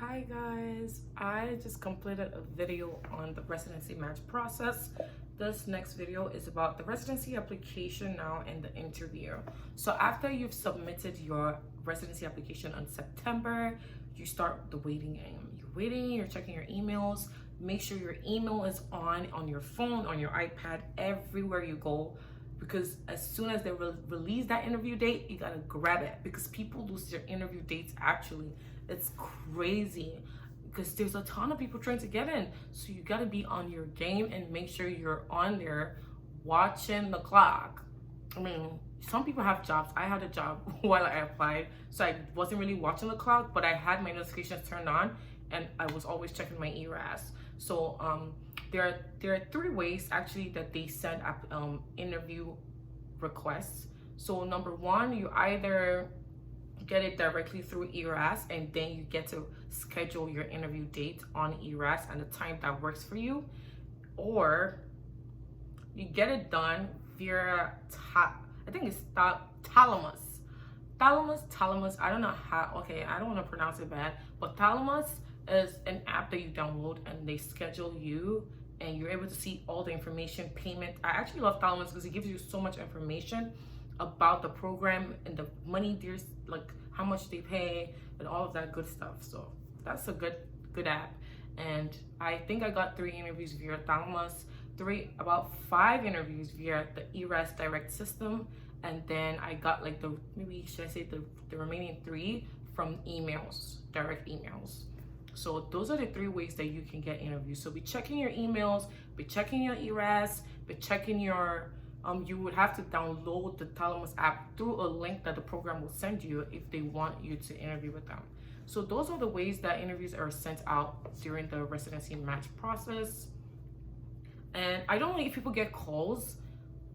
Hi guys, I just completed a video on the residency match process. This next video is about the residency application now and the interview. So after you've submitted your residency application on September, you start the waiting game. You're waiting, you're checking your emails. Make sure your email is on your phone, on your iPad, everywhere you go, because as soon as they release that interview date, you gotta grab it, because people lose their interview dates. Actually, it's crazy because there's a ton of people trying to get in, so you gotta be on your game and make sure you're on there watching the clock. I mean, some people have jobs. I had a job while I applied, so I wasn't really watching the clock, but I had my notifications turned on and I was always checking my ERAS. So there are three ways actually that they send up interview requests. So number one, you either get it directly through ERAS and then you get to schedule your interview date on ERAS and the time that works for you, or you get it done via I think it's Thalamus. Thalamus. I don't know how. Okay, I don't want to pronounce it bad, but Thalamus is an app that you download and they schedule you and you're able to see all the information, payment. I actually love Thalamus because it gives you so much information about the program and the money there's, like how much they pay and all of that good stuff. So that's a good app. And I think I got 3 interviews via Thalamus, about 5 interviews via the ERAS direct system, and then I got like the remaining 3 from emails, direct emails. So those are the 3 ways that you can get interviews. So be checking your emails, be checking your ERAS, be checking your you would have to download the Thalamus app through a link that the program will send you if they want you to interview with them. So those are the ways that interviews are sent out during the residency match process. And I don't know if people get calls,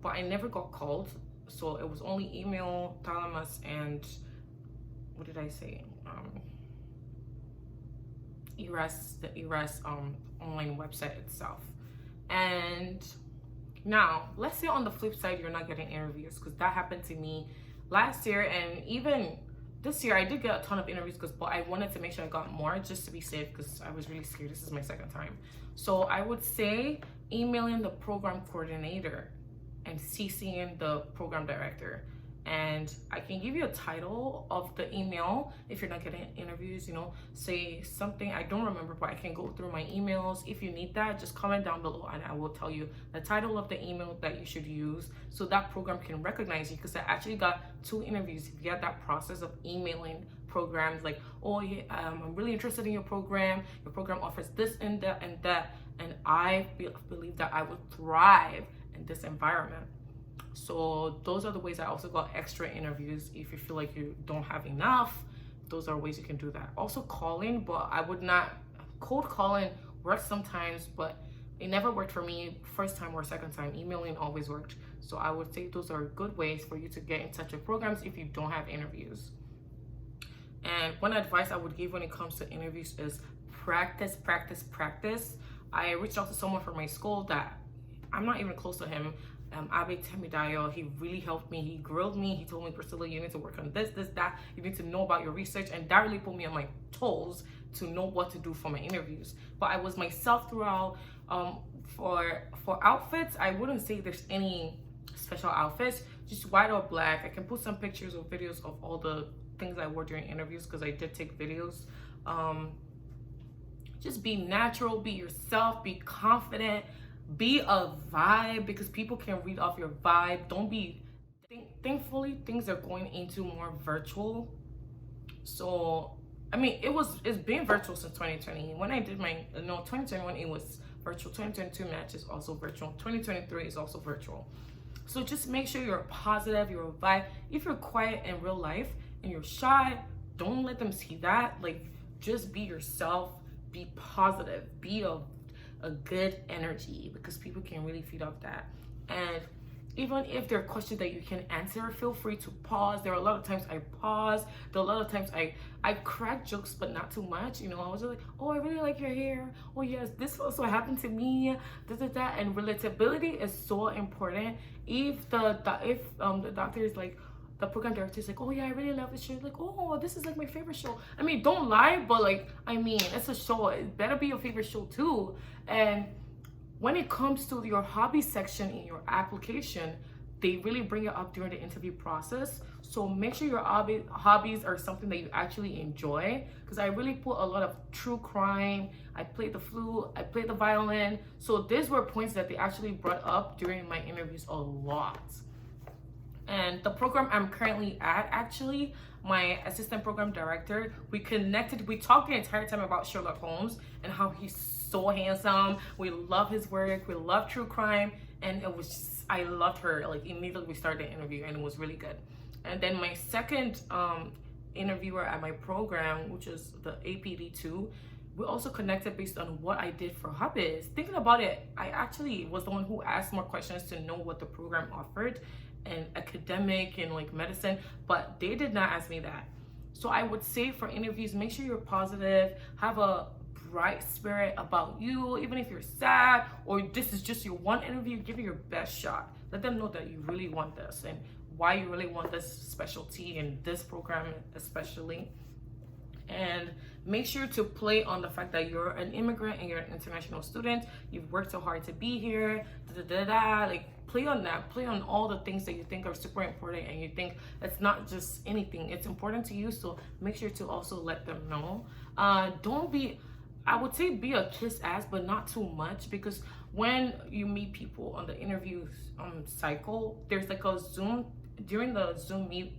but I never got called. So it was only email, Thalamus, and what did I say? ERAS, the ERAS online website itself. And now, let's say on the flip side, you're not getting interviews, because that happened to me last year, and even this year I did get a ton of interviews, but I wanted to make sure I got more just to be safe, because I was really scared. This is my 2nd time. So I would say emailing the program coordinator and CCing the program director. And I can give you a title of the email if you're not getting interviews, say something, I don't remember, but I can go through my emails. If you need that, just comment down below and I will tell you the title of the email that you should use so that program can recognize you, because I actually got 2 interviews via that process of emailing programs like, oh yeah, I'm really interested in your program offers this and that, and I believe that I would thrive in this environment. So those are the ways I also got extra interviews. If you feel like you don't have enough, those are ways you can do that. Also calling, but I would not, cold calling works sometimes, but it never worked for me first time or 2nd time. Emailing always worked. So I would say those are good ways for you to get in touch with programs if you don't have interviews. And one advice I would give when it comes to interviews is practice. I reached out to someone from my school that I'm not even close to him. Abe Temidayo, he really helped me. He grilled me. He told me, Priscilla, you need to work on this, that. You need to know about your research. And that really put me on my toes to know what to do for my interviews. But I was myself throughout. For outfits, I wouldn't say there's any special outfits, just white or black. I can put some pictures or videos of all the things I wore during interviews, because I did take videos. Just be natural, be yourself, be confident. Be a vibe, because people can read off your vibe. Don't be, thankfully things are going into more virtual. So I mean, it's been virtual since 2020. When I did 2021 it was virtual. 2022 match is also virtual. 2023 is also virtual. So just make sure you're positive, you're a vibe. If you're quiet in real life and you're shy, don't let them see that. Like, just be yourself, be positive, be a good energy, because people can really feed off that. And even if there are questions that you can answer, feel free to pause. There are a lot of times I pause. There are a lot of times I crack jokes, but not too much. I was just like, oh, I really like your hair. Oh yes, this also happened to me. That. And relatability is so important. If the doctor is like, the program director is like, oh yeah, I really love this show. Like, oh, this is like my favorite show. I mean, don't lie, but like, I mean, it's a show. It better be your favorite show too. And when it comes to your hobby section in your application, they really bring it up during the interview process. So make sure your hobbies are something that you actually enjoy, because I really put a lot of true crime. I played the flute, I played the violin. So these were points that they actually brought up during my interviews a lot. And the program I'm currently at, actually, my assistant program director, we connected, we talked the entire time about Sherlock Holmes and how he's so handsome. We love his work, we love true crime, and it was just, I loved her. Like, immediately we started the interview and it was really good. And then my second interviewer at my program, which is the APD2, we also connected based on what I did for hobbies. Thinking about it, I actually was the one who asked more questions to know what the program offered and academic and like medicine, but they did not ask me that. So I would say for interviews, make sure you're positive, have a bright spirit about you. Even if you're sad or this is just your one interview, give it your best shot. Let them know that you really want this and why you really want this specialty in this program especially. And make sure to play on the fact that you're an immigrant and you're an international student. You've worked so hard to be here. Like, play on that. Play on all the things that you think are super important and you think it's not just anything. It's important to you. So make sure to also let them know. Don't be, I would say be a kiss ass, but not too much, because when you meet people on the interview cycle, there's like a Zoom, during the Zoom meet,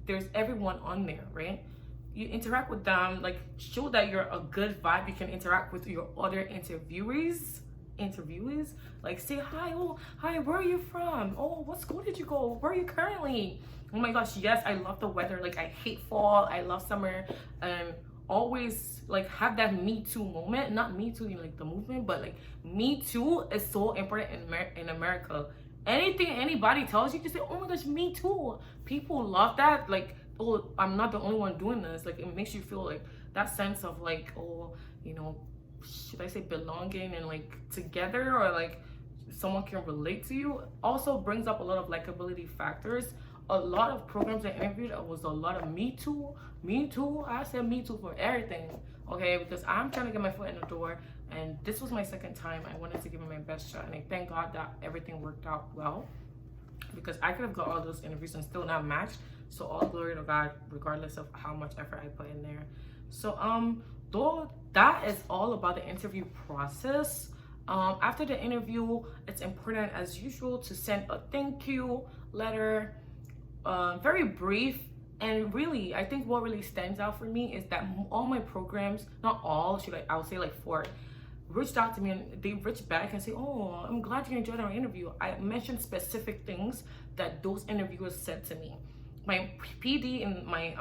there's everyone on there, right? You interact with them, like show that you're a good vibe. You can interact with your other interviewees, like say hi, oh hi, where are you from, oh what school did you go, where are you currently, oh my gosh, yes, I love the weather, like I hate fall, I love summer. Always like have that me too moment, not me too in like the movement, but like me too is so important in America. Anything anybody tells you, just say, oh my gosh, me too. People love that, like, oh, I'm not the only one doing this. Like, it makes you feel like that sense of like, oh, you know, should I say belonging and like together, or like someone can relate to you. Also brings up a lot of likability factors. A lot of programs I interviewed, it was a lot of me too. I said me too for everything, okay? Because I'm trying to get my foot in the door, and this was my second time. I wanted to give it my best shot, and I thank God that everything worked out well, because I could have got all those interviews and still not matched. So all glory to God, regardless of how much effort I put in there. So though that is all about the interview process. After the interview, it's important as usual to send a thank you letter, very brief. And really, I think what really stands out for me is that all my programs, not all, I would say like 4, reached out to me and they reached back and say, oh, I'm glad you enjoyed our interview. I mentioned specific things that those interviewers said to me. My PD in my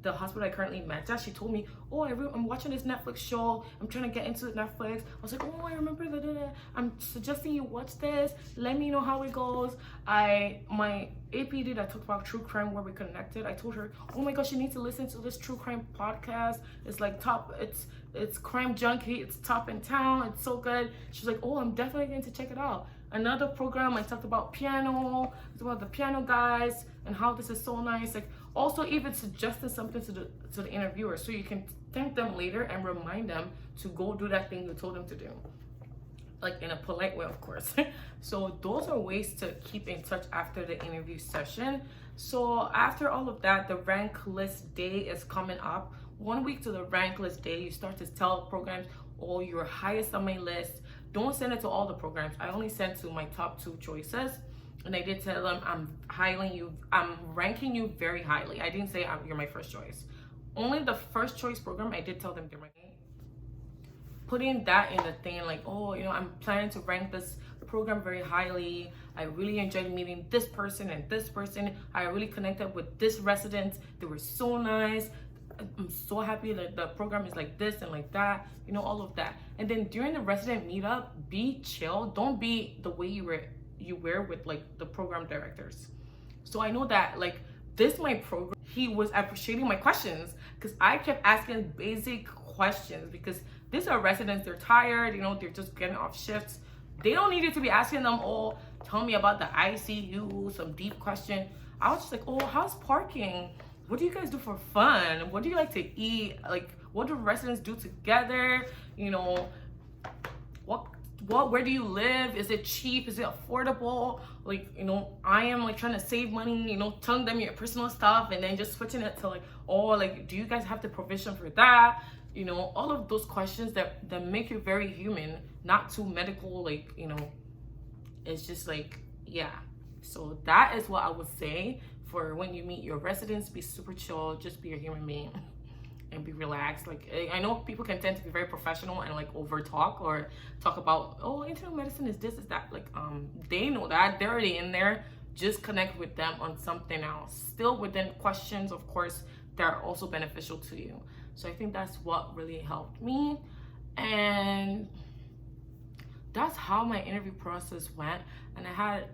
the hospital I currently met at, she told me, oh, I'm watching this Netflix show, I'm trying to get into Netflix. I was like, oh, I remember that. I'm suggesting you watch this, let me know how it goes. My APD that talked about true crime, where we connected, I told her, oh my gosh, you need to listen to this true crime podcast. It's like top, it's Crime Junkie, it's top in town, it's so good. She's like, oh, I'm definitely going to check it out. Another program, I talked about piano, it's about the piano guys and how this is so nice. Like, also even suggesting something to the interviewer, so you can thank them later and remind them to go do that thing you told them to do, like in a polite way, of course. So those are ways to keep in touch after the interview session. So after all of that, the rank list day is coming up. 1 week to the rank list day, you start to tell programs, oh, you're highest on my list. Don't send it to all the programs. I only sent to my top 2 choices. And I did tell them, I'm ranking you very highly. I didn't say you're my first choice. Only the first choice program, I did tell them they're ranking. Putting that in the thing, like, oh, you know, I'm planning to rank this program very highly. I really enjoyed meeting this person and this person. I really connected with this resident. They were so nice. I'm so happy that the program is like this and like that, you know, all of that. And then during the resident meetup, be chill. Don't be the way you were with like the program directors. So I know that like my program, he was appreciating my questions, because I kept asking basic questions, because these are residents, they're tired, you know, they're just getting off shifts. They don't need you to be asking them, oh, tell me about the ICU, some deep question. I was just like, oh, how's parking? What do you guys do for fun? What do you like to eat? Like, what do residents do together? You know, where do you live? Is it cheap? Is it affordable? Like, you know, I am like trying to save money, you know, telling them your personal stuff and then just switching it to like, oh, like, do you guys have the provision for that? You know, all of those questions that make you very human, not too medical, like, you know, it's just like, yeah. So that is what I would say for when you meet your residents. Be super chill, just be a human being and be relaxed. Like, I know people can tend to be very professional and like over talk or talk about, oh, internal medicine is this, is that. Like, they know that, they're already in there. Just connect with them on something else, still within questions, of course, that are also beneficial to you. So I think that's what really helped me, and that's how my interview process went. And I had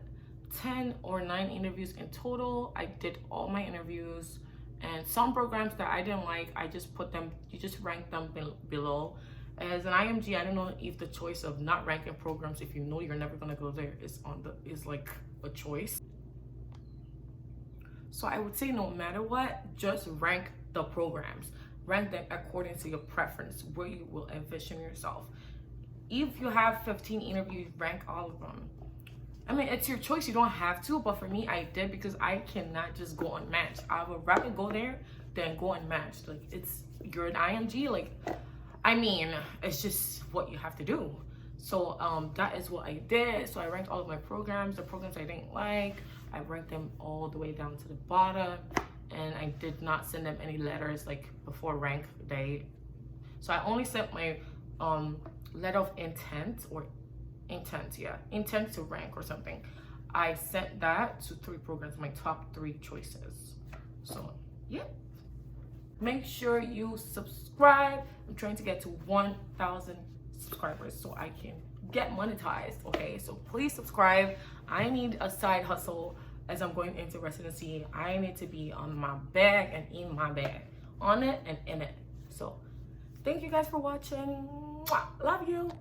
10 or 9 interviews in total. I did all my interviews, and some programs that I didn't like, I just put them, you just rank them below. As an IMG, I don't know if the choice of not ranking programs if you know you're never gonna go there is like a choice. So I would say no matter what, just rank the programs. Rank them according to your preference, where you will envision yourself. If you have 15 interviews, rank all of them. I mean, it's your choice, you don't have to, but for me, I did because I cannot just go unmatched. I would rather go there than go unmatched. Like, you're an IMG, like, I mean, it's just what you have to do. So that is what I did. So I ranked all of my programs. The programs I didn't like, I ranked them all the way down to the bottom. And I did not send them any letters like before rank day. So I only sent my letter of intent to rank or something. I sent that to 3 programs, my top 3 choices. So yeah, make sure you subscribe. I'm trying to get to 1,000 subscribers so I can get monetized. Okay, so please subscribe. I need a side hustle. As I'm going into residency, I need to be on my bag and in my bag, on it and in it. So thank you guys for watching. Mwah. Love you.